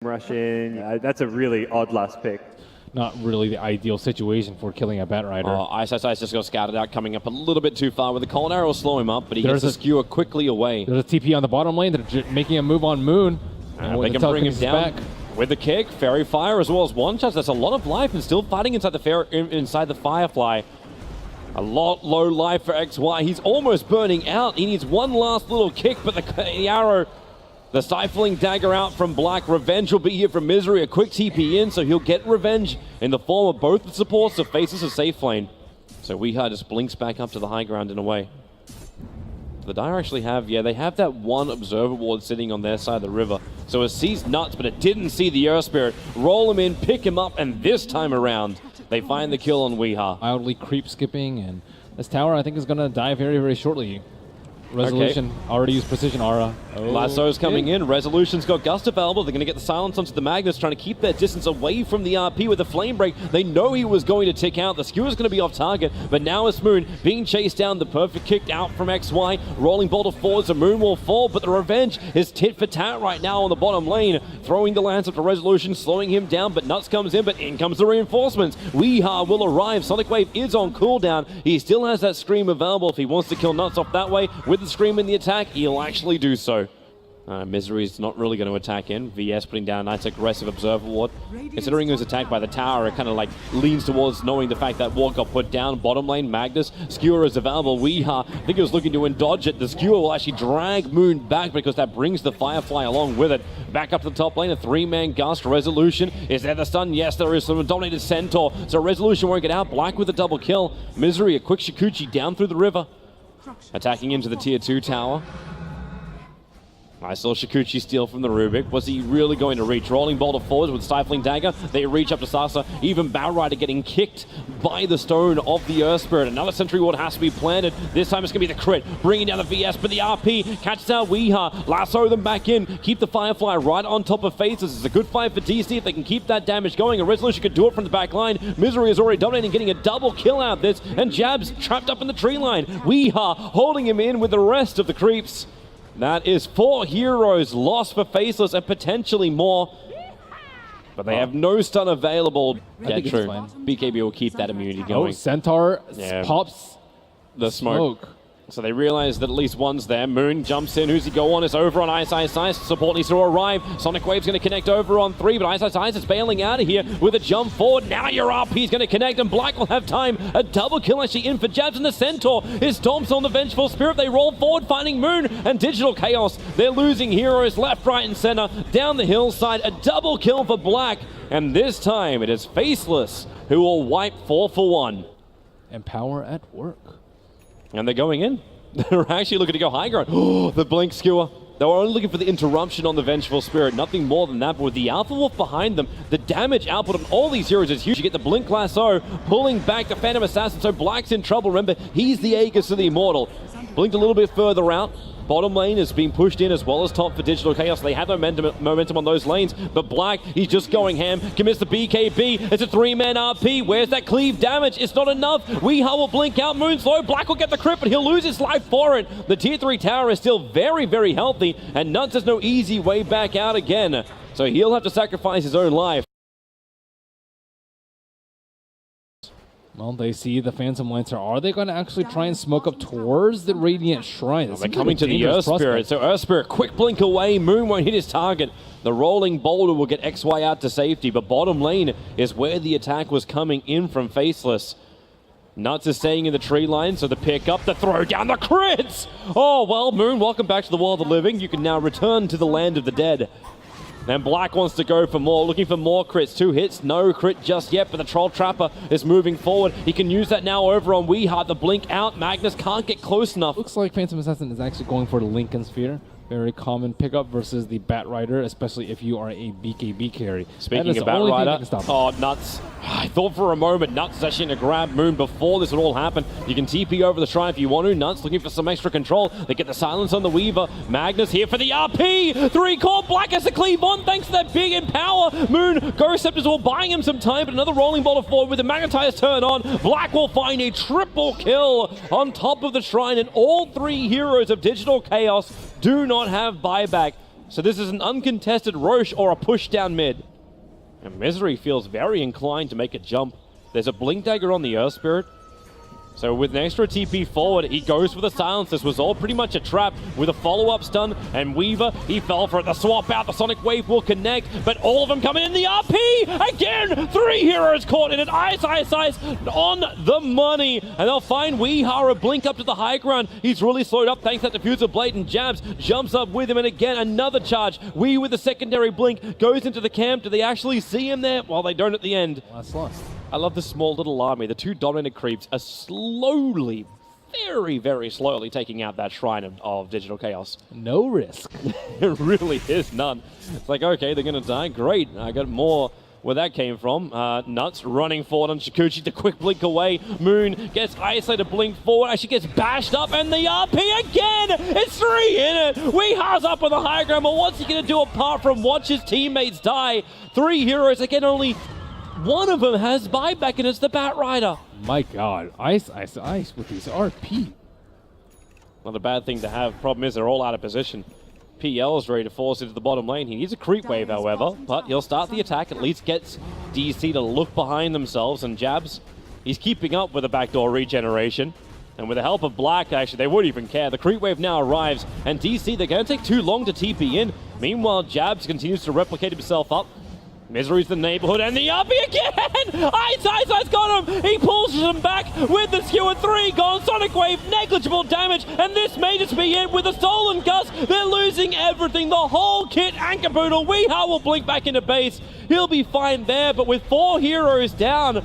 rushing. That's a really odd last pick. Not really the ideal situation for killing a Bat Rider. iceiceice just got scouted out, coming up a little bit too far with the Cold Arrow will slow him up, but he gets the skewer quickly away. There's a TP on the bottom lane. They're making a move on Moon. They can bring him down with the kick, Fairy Fire, as well as one shot. That's a lot of life and still fighting inside the Firefly. A lot low life for XY. He's almost burning out. He needs one last little kick, but the arrow, the stifling dagger out from Black. Revenge will be here from Misery. A quick TP in, so he'll get revenge in the form of both the supports of Faces of Safe Lane. So Weeha just blinks back up to the high ground in a way. The Dire actually have, they have that one Observer Ward sitting on their side of the river. So it sees Nuts, but it didn't see the Earth Spirit. Roll him in, pick him up, and this time around, they find the kill on Weeha. Mildly creep skipping, and this tower I think is going to die very, very shortly. Resolution already used Precision Aura. Lasso's coming in. Resolution's got Gust available. They're going to get the silence onto the Magnus, trying to keep their distance away from the RP with the Flame Break. They know he was going to tick out. The skewer's going to be off target, but now it's Moon being chased down. The perfect kick out from XY. Rolling boulder forwards. The Moon will fall, but the Revenge is tit for tat right now on the bottom lane. Throwing the lance up to Resolution, slowing him down, but Nuts comes in, but in comes the reinforcements. Weeha will arrive. Sonic Wave is on cooldown. He still has that Scream available if he wants to kill Nuts off that way. With the Scream in the attack, he'll actually do so. Misery's not really going to attack in. VS putting down a nice aggressive Observer Ward. Considering he was attacked by the tower, it kind of like leans towards knowing the fact that Ward got put down. Bottom lane, Magnus. Skewer is available. Weeha, I think he was looking to dodge it. The Skewer will actually drag Moon back because that brings the Firefly along with it. Back up to the top lane, a three-man Gust. Resolution. Is there the stun? Yes, there is. Some dominated Centaur. So Resolution won't get out. Black with a double kill. Misery, a quick Shikuchi down through the river. Attacking into the tier 2 tower. I saw Shikuchi steal from the Rubik. Was he really going to reach? Rolling boulder forwards with Stifling Dagger. They reach up to Sasa. Even Bat Rider getting kicked by the stone of the Earth Spirit. Another Sentry Ward has to be planted. This time it's going to be the crit. Bringing down the VS, but the RP catches out Weeha. Lasso them back in. Keep the Firefly right on top of Faces. It's a good fight for DC if they can keep that damage going. A Resolution could do it from the back line. Misery is already dominating, getting a double kill out of this. And Jabs trapped up in the tree line. Weeha holding him in with the rest of the creeps. That is 4 heroes lost for Faceless and potentially more. But they have no stun available. Yeah, true. BKB will keep that immunity going. Centaur pops the smoke. So they realize that at least one's there. Moon jumps in. Who's he go on? It's over on iceiceice. Support needs to arrive. Sonic Wave's going to connect over on 3, but iceiceice is bailing out of here with a jump forward. Now your RP's going to connect, and Black will have time. A double kill actually in for Jabs, and the Centaur is stomps on the Vengeful Spirit. They roll forward, finding Moon and Digital Chaos. They're losing heroes left, right, and center. Down the hillside, a double kill for Black, and this time it is Faceless who will wipe 4 for 1. And Power at work. And they're going in. They're actually looking to go high ground. Oh, the Blink Skewer. They were only looking for the interruption on the Vengeful Spirit. Nothing more than that. But with the Alpha Wolf behind them, the damage output on all these heroes is huge. You get the Blink Lasso pulling back the Phantom Assassin. So Black's in trouble. Remember, he's the Aegis of the Immortal. Blinked a little bit further out. Bottom lane is being pushed in as well as top for Digital Chaos. They have momentum on those lanes, but Black, he's just going ham. Commits the BKB. It's a 3-man RP. Where's that cleave damage? It's not enough. Weeha will blink out. Moon's low. Black will get the crit, but he'll lose his life for it. The tier 3 tower is still very, very healthy, and Nuts has no easy way back out again. So he'll have to sacrifice his own life. Well, they see the Phantom Lancer. Are they going to actually try and smoke up towards the Radiant Shrine? Well, they're coming to the Earth Spirit. So Earth Spirit, quick blink away. Moon won't hit his target. The rolling boulder will get XY out to safety, but bottom lane is where the attack was coming in from Faceless. Nuts is staying in the tree line, so the pick up, the throw down, the crits! Oh, well, Moon, welcome back to the world of the living. You can now return to the land of the dead. And Black wants to go for more, looking for more crits. 2 hits, no crit just yet, but the Troll Trapper is moving forward. He can use that now over on Weeha. The blink out, Magnus can't get close enough. Looks like Phantom Assassin is actually going for the Lincoln Sphere. Very common pickup versus the Bat Rider, especially if you are a BKB carry. Speaking of Bat Rider, oh, Nuts. I thought for a moment Nuts is actually going to grab Moon before this would all happen. You can TP over the shrine if you want to. Nuts looking for some extra control. They get the silence on the Weaver. Magnus here for the RP. 3 core. Black has to cleave on thanks to that big empower. Moon, Ghost Scepters will buying him some time, but another rolling boulder forward with the Magnetized turn on. Black will find a triple kill on top of the shrine, and all 3 heroes of Digital Chaos do not have buyback. So this is an uncontested Roche or a push down mid. And Misery feels very inclined to make a jump. There's a Blink Dagger on the Earth Spirit. So with an extra TP forward, he goes for the silence. This was all pretty much a trap with a follow-up stun. And Weaver, he fell for it. The swap out, the Sonic Wave will connect, but all of them coming in the RP! Again, 3 heroes caught in it. iceiceice on the money. And they'll find Weehara blink up to the high ground. He's really slowed up thanks to that Diffuser Blade, and Jabs jumps up with him. And again, another charge. Wee with the secondary blink goes into the camp. Do they actually see him there? Well, they don't at the end. Last lost. I love this small little army. The 2 dominated creeps are slowly, very, very slowly taking out that shrine of Digital Chaos. No risk. There really is none. It's like, okay, they're going to die. Great. I got more where that came from. Nuts running forward on Shukuchi. The quick blink away. Moon gets isolated, blink forward. Actually gets bashed up, and the RP again! It's 3 in it! Weeha's up on the high ground, but what's he going to do apart from watch his teammates die? 3 heroes, again, only one of them has buyback, and it's the Bat Rider. My God, ice with these RP. Not a bad thing to have. Problem is they're all out of position. PL is ready to force into the bottom lane. He needs a creep wave, however, but he'll start the attack. At least gets DC to look behind themselves, and Jabs, he's keeping up with the backdoor regeneration. And with the help of Black, actually, they wouldn't even care. The creep wave now arrives, and DC, they're going to take too long to TP in. Meanwhile, Jabs continues to replicate himself up. Misery's the neighborhood, and the RP again! iceiceice got him! He pulls him back with the skewer 3 gone. Sonic Wave, negligible damage, and this may just be it with a Stolen Gust. They're losing everything, the whole kit and caboodle. Weeha will blink back into base. He'll be fine there, but with 4 heroes down,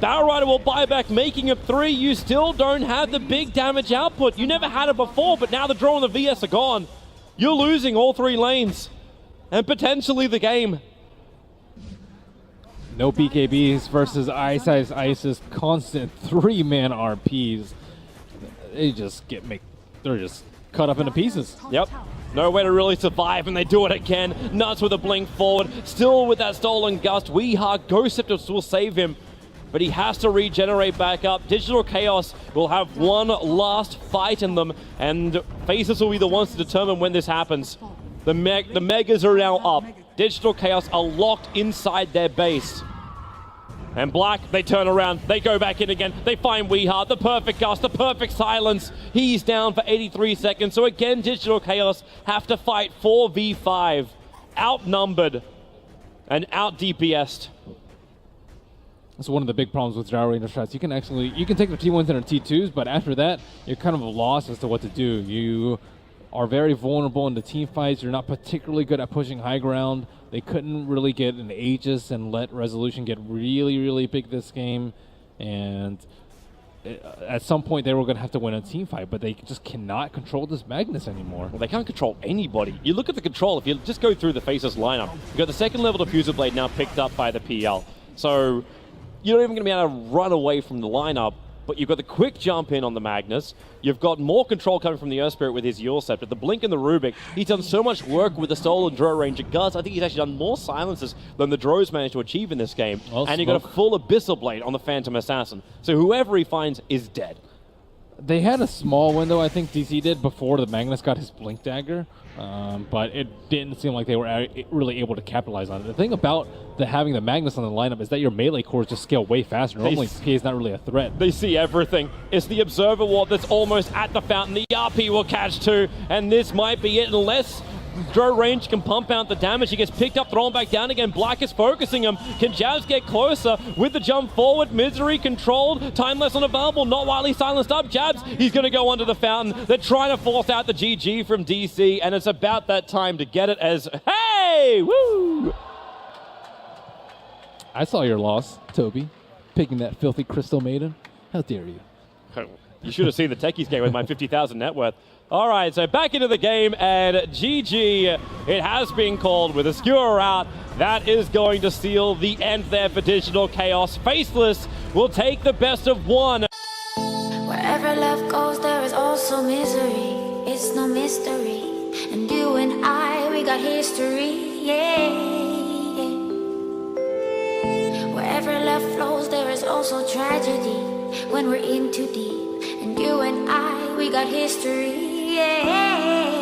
Bat Rider will buy back, making it 3. You still don't have the big damage output. You never had it before, but now the draw and the VS are gone. You're losing all 3 lanes, and potentially the game. No BKBs versus iceiceice's constant 3-man RPs. They just they're just cut up into pieces. Yep. No way to really survive, and they do it again. Nuts with a blink forward. Still with that Stolen Gust. Weeha Ghost Scepter will save him, but he has to regenerate back up. Digital Chaos will have one last fight in them, and Faces will be the ones to determine when this happens. The Megas are now up. Digital Chaos are locked inside their base. And Black, they turn around, they go back in again, they find Weeha, the perfect gust, the perfect silence. He's down for 83 seconds, so again, Digital Chaos have to fight 4v5. Outnumbered and out-DPS'd. That's one of the big problems with Gyro Ranger strats. You can take the T1s and the T2s, but after that, you're kind of lost as to what to do. You are very vulnerable in the team fights. You're not particularly good at pushing high ground. They couldn't really get an Aegis and let Resolution get really, really big this game. And at some point, they were going to have to win a team fight, but they just cannot control this Magnus anymore. Well, they can't control anybody. You look at the control, if you just go through the Faces lineup, you've got the 2nd level Diffuser Blade now picked up by the PL. So you're not even going to be able to run away from the lineup, but you've got the quick jump in on the Magnus. You've got more control coming from the Earth Spirit with his Yule Scepter. The Blink and the Rubik, he's done so much work with the Stolen Drow Ranger Guts. I think he's actually done more silences than the Drows managed to achieve in this game. Well, and you've got a full Abyssal Blade on the Phantom Assassin. So whoever he finds is dead. They had a small window, I think DC did, before the Magnus got his Blink Dagger, but it didn't seem like they were really able to capitalize on it. The thing about having the Magnus on the lineup is that your melee cores just scale way faster. Normally, PA is not really a threat. They see everything. It's the Observer Warp that's almost at the fountain. The RP will catch 2, and this might be it unless Drow Range can pump out the damage. He gets picked up, thrown back down again. Black is focusing him. Can Jabs get closer with the jump forward? Misery controlled. Time less unavailable. Not while he's silenced up. Jabs, he's going to go under the fountain. They're trying to force out the GG from DC, and it's about that time to get it as, hey, woo! I saw your loss, Toby, picking that filthy Crystal Maiden. How dare you? You should have seen the Techies game with my 50,000 net worth. All right, so back into the game, and GG, it has been called with a skewer out. That is going to seal the end there for Digital Chaos. Faceless will take the best of 1. Wherever love goes, there is also misery. It's no mystery. And you and I, we got history, yeah. Wherever love flows, there is also tragedy. When we're in too deep. And you and I, we got history, yeah.